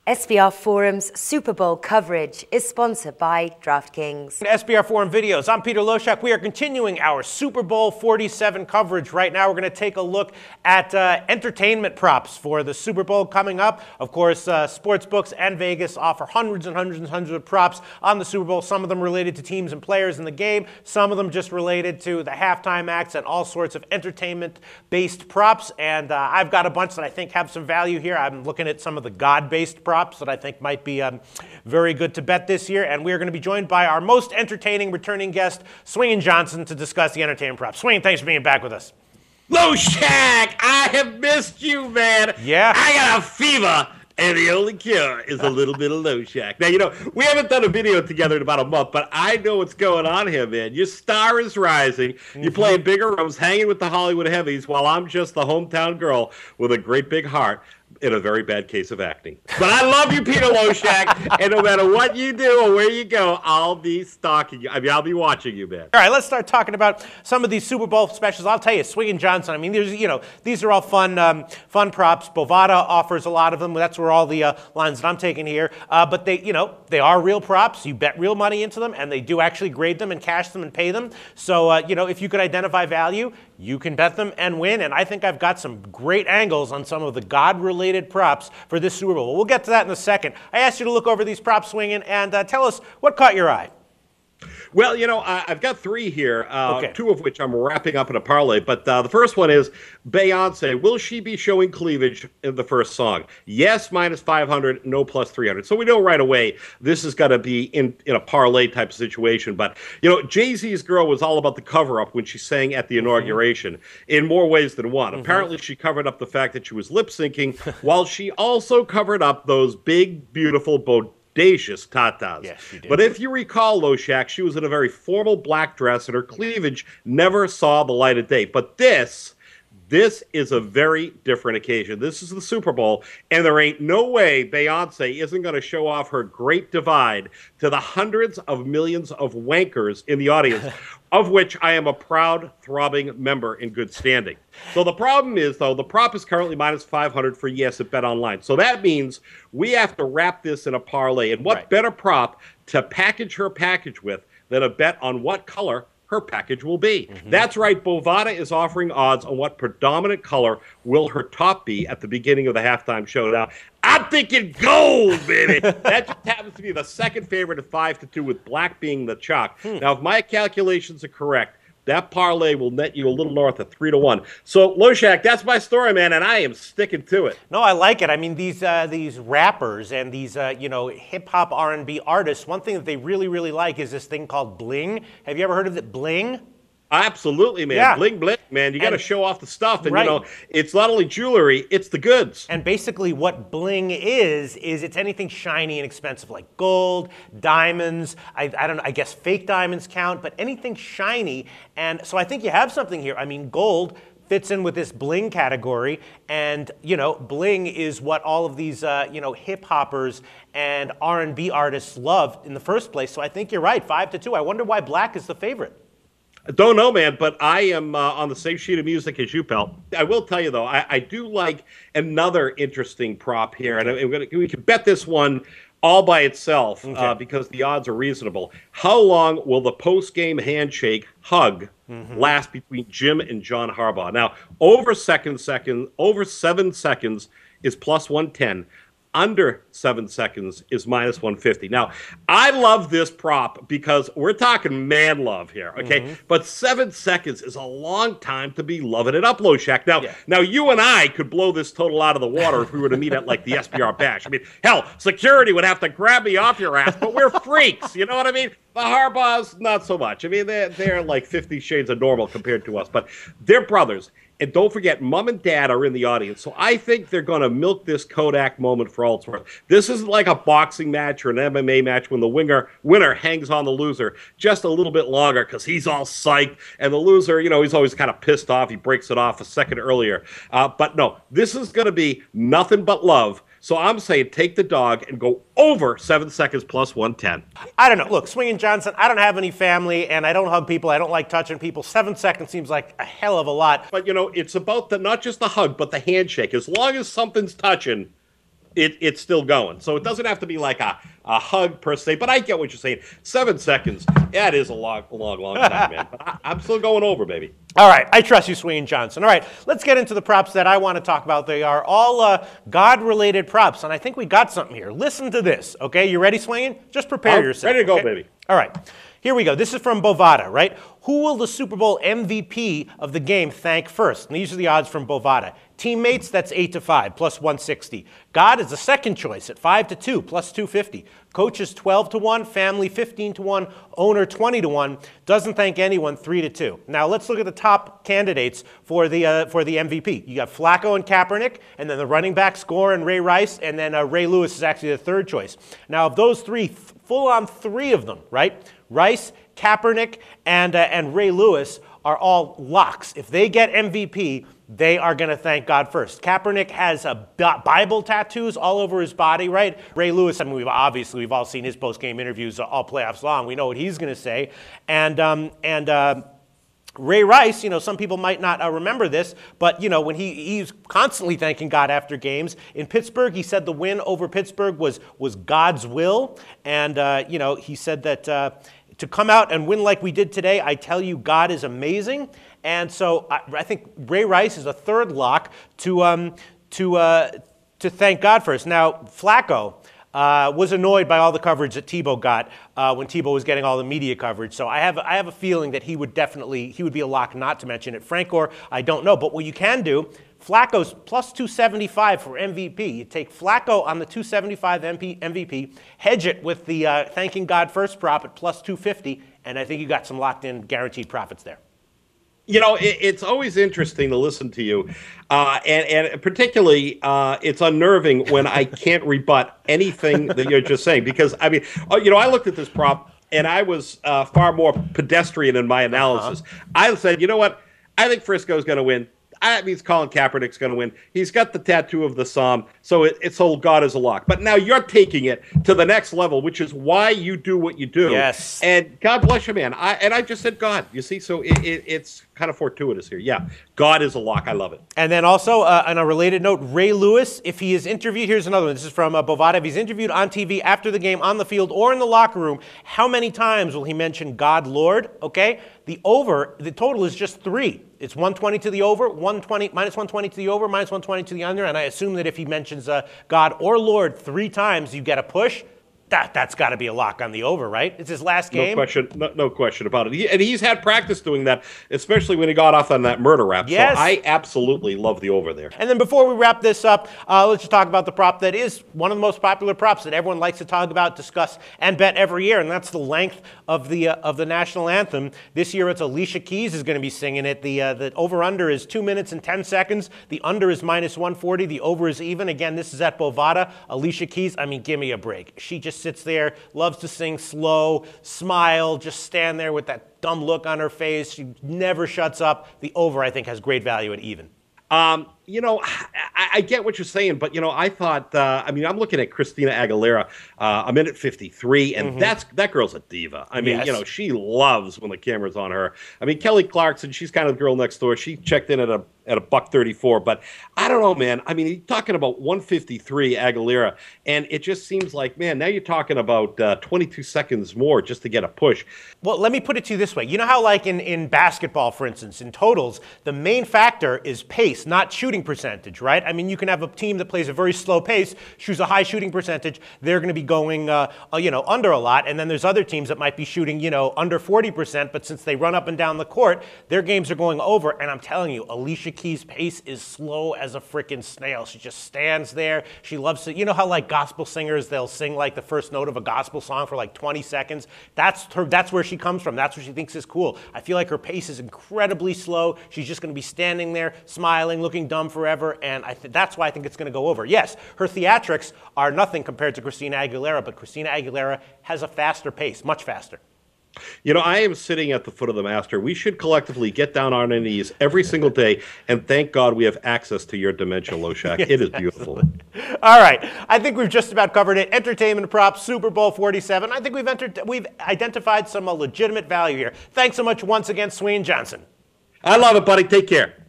SBR Forum's Super Bowl coverage is sponsored by DraftKings. SBR Forum videos. I'm Peter Loshak. We are continuing our Super Bowl 47 coverage. Right now, we're going to take a look at entertainment props for the Super Bowl coming up. Of course, sportsbooks and Vegas offer hundreds and hundreds and hundreds of props on the Super Bowl. Some of them related to teams and players in the game. Some of them just related to the halftime acts and all sorts of entertainment-based props. And I've got a bunch that I think have some value here. I'm looking at some of the God-based props that I think might be very good to bet this year. And we are going to be joined by our most entertaining returning guest, Swingin Johnson, to discuss the entertainment props. Swingin, thanks for being back with us. Loshak, I have missed you, man. Yeah. I got a fever, and the only cure is a little bit of Loshak. Now, you know, we haven't done a video together in about a month, but I know what's going on here, man. Your star is rising. You're playing bigger rooms, hanging with the Hollywood heavies, while I'm just the hometown girl with a great big heart in a very bad case of acting. But I love you, Peter Loshak, and no matter what you do or where you go, I'll be stalking you. I mean, I'll be watching you, man. All right, let's start talking about some of these Super Bowl specials. I'll tell you, Swingin Johnson, I mean, these are all fun props. Bovada offers a lot of them. That's where all the lines that I'm taking here. But they are real props. You bet real money into them, and they do actually grade them and cash them and pay them. So, if you could identify value, you can bet them and win. And I think I've got some great angles on some of the God-related props for this Super Bowl. We'll get to that in a second. I asked you to look over these props, Swingin, and tell us what caught your eye. Well, I've got three here, Okay. Two of which I'm wrapping up in a parlay. But the first one is Beyonce. Will she be showing cleavage in the first song? Yes, minus 500, no plus 300. So we know right away this is going to be in a parlay type of situation. But, Jay-Z's Girl was all about the cover-up when she sang at the inauguration in more ways than one. Apparently, she covered up the fact that she was lip-syncing while she also covered up those big, beautiful, audacious tatas. Yes, she did. But if you recall, Loshak, she was in a very formal black dress, and her cleavage never saw the light of day. But this is a very different occasion. This is the Super Bowl, and there ain't no way Beyonce isn't going to show off her great divide to the hundreds of millions of wankers in the audience, of which I am a proud, throbbing member in good standing. So the problem is, though, the prop is currently minus 500 for yes at Bet Online. So that means we have to wrap this in a parlay. And what better prop to package her package with than a bet on what color her package will be? That's right. Bovada is offering odds on what predominant color will her top be at the beginning of the halftime show. Now, I'm thinking gold, baby. That just happens to be the second favorite at 5-2, with black being the chalk. Now, if my calculations are correct, that parlay will net you a little north of 3-1. So, Loshak, that's my story, man, and I am sticking to it. No, I like it. I mean, these rappers and these hip-hop R&B artists, one thing that they really, really like is this thing called bling. Have you ever heard of it, bling? Absolutely, man. Yeah. Bling, bling, man. You got to show off the stuff. And, Right. It's not only jewelry, it's the goods. And basically what bling is it's anything shiny and expensive, like gold, diamonds, I don't know, I guess fake diamonds count, but anything shiny. And so I think you have something here. I mean, gold fits in with this bling category, and bling is what all of these hip hoppers and R&B artists love in the first place. So I think you're right, 5-2. I wonder why black is the favorite. I don't know, man, but I am on the same sheet of music as you, pal. I will tell you, though, I do like another interesting prop here, and we can bet this one all by itself because the odds are reasonable. How long will the post-game handshake hug last between Jim and John Harbaugh? Now, over 7 seconds is plus 110. Under 7 seconds is minus 150. Now, I love this prop because we're talking man love here, okay? But 7 seconds is a long time to be loving it up, Loshak. Now, you and I could blow this total out of the water if we were to meet at, like, the SBR Bash. I mean, hell, security would have to grab me off your ass, but we're freaks, you know what I mean? The Harbaughs, not so much. I mean, they're like 50 shades of normal compared to us, but they're brothers. And don't forget, Mom and Dad are in the audience, so I think they're going to milk this Kodak moment for all it's worth. This isn't like a boxing match or an MMA match when the winner hangs on the loser just a little bit longer because he's all psyched, and the loser, he's always kind of pissed off. He breaks it off a second earlier. But no, this is going to be nothing but love. So I'm saying take the dog and go over 7 seconds plus 110. I don't know. Look, Swingin Johnson, I don't have any family, and I don't hug people. I don't like touching people. 7 seconds seems like a hell of a lot. But, it's about not just the hug, but the handshake. As long as something's touching, it's still going. So it doesn't have to be like a hug per se, but I get what you're saying. 7 seconds, yeah, it is a long time, man. But I'm still going over, baby. All right, I trust you, Swingin Johnson. All right, let's get into the props that I want to talk about. They are all God-related props, and I think we got something here. Listen to this, okay? You ready, Swingin? Just prepare yourself. Ready to go, okay? baby. All right, here we go. This is from Bovada, right? Who will the Super Bowl MVP of the game thank first? And these are the odds from Bovada. Teammates, that's 8-5, plus 160. God is the second choice at 5-2, plus 250. Coaches, 12-1. Family, 15-1. Owner, 20-1. Doesn't thank anyone, 3-2. Now let's look at the top candidates for the MVP. You got Flacco and Kaepernick, and then the running backs, Gore and Ray Rice, and then Ray Lewis is actually the third choice. Now of those three, full on three of them, right? Rice, Kaepernick, and Ray Lewis are all locks. If they get MVP, they are going to thank God first. Kaepernick has Bible tattoos all over his body, right? Ray Lewis, I mean, we've all seen his post-game interviews all playoffs long. We know what he's going to say. And Ray Rice, you know, some people might not remember this, but, you know, when he's constantly thanking God after games. In Pittsburgh, he said the win over Pittsburgh was God's will. And, you know, he said that to come out and win like we did today, I tell you, God is amazing. And so I think Ray Rice is a third lock to thank God first. Now, Flacco was annoyed by all the coverage that Tebow got when Tebow was getting all the media coverage. So I have a feeling that he would be a lock not to mention it. Frank Gore, I don't know. But what you can do, Flacco's plus 275 for MVP. You take Flacco on the 275 MVP, hedge it with the thanking God first prop at plus 250, and I think you got some locked in guaranteed profits there. You know, it's always interesting to listen to you, and particularly it's unnerving when I can't rebut anything that you're just saying. Because, I mean, you know, I looked at this prop, and I was far more pedestrian in my analysis. I said, you know what? I think Frisco's going to win. That means Colin Kaepernick's going to win. He's got the tattoo of the Psalm, so it's all God is a lock. But now you're taking it to the next level, which is why you do what you do. Yes. And God bless you, man. I just said God. You see, so it's kind of fortuitous here. Yeah, God is a lock. I love it. And then also, on a related note, Ray Lewis, if he is interviewed, here's another one. This is from Bovada. If he's interviewed on TV after the game, on the field, or in the locker room, how many times will he mention God, Lord? Okay? The total is just 3. It's 120 to the over, minus 120 to the over, minus 120 to the under. And I assume that if he mentions God or Lord 3 times, you get a push. That's got to be a lock on the over, right? It's his last game. No question about it. And he's had practice doing that, especially when he got off on that murder rap. Yes. So I absolutely love the over there. And then before we wrap this up, let's just talk about the prop that is one of the most popular props that everyone likes to talk about, discuss, and bet every year, and that's the length of the national anthem. This year, it's Alicia Keys is going to be singing it. The over/under is 2 minutes and 10 seconds. The under is minus 140. The over is even. Again, this is at Bovada. Alicia Keys, I mean, give me a break. She just sits there, loves to sing slow, smile, just stand there with that dumb look on her face. She never shuts up. The over, I think, has great value at even. You know, I get what you're saying, but, you know, I thought, I mean, I'm looking at Christina Aguilera, a minute 53, and that girl's a diva. I mean, Yes. you know, she loves when the camera's on her. I mean, Kelly Clarkson, she's kind of the girl next door. She checked in at a buck 34, but I don't know, man. I mean, you're talking about 153 Aguilera, and it just seems like, man, now you're talking about 22 seconds more just to get a push. Well, let me put it to you this way. You know how, like in basketball, for instance, in totals, the main factor is pace, not shooting percentage, right? I mean, you can have a team that plays a very slow pace, shoots a high shooting percentage. They're going to be going, you know, under a lot. And then there's other teams that might be shooting, you know, under 40%. But since they run up and down the court, their games are going over. And I'm telling you, Alicia Keys' pace is slow as a freaking snail. She just stands there. She loves to, you know how like gospel singers, they'll sing like the first note of a gospel song for like 20 seconds. That's where she comes from. That's what she thinks is cool. I feel like her pace is incredibly slow. She's just going to be standing there, smiling, looking dumb forever, and that's why I think it's going to go over. Yes, her theatrics are nothing compared to Christina Aguilera, but Christina Aguilera has a faster pace, much faster. You know, I am sitting at the foot of the master. We should collectively get down on our knees every single day and thank God we have access to your dementia, Loshak. It is beautiful. All right. I think we've just about covered it. Entertainment props, Super Bowl 47. I think we've identified some legitimate value here. Thanks so much once again, Swingin Johnson. I love it, buddy. Take care.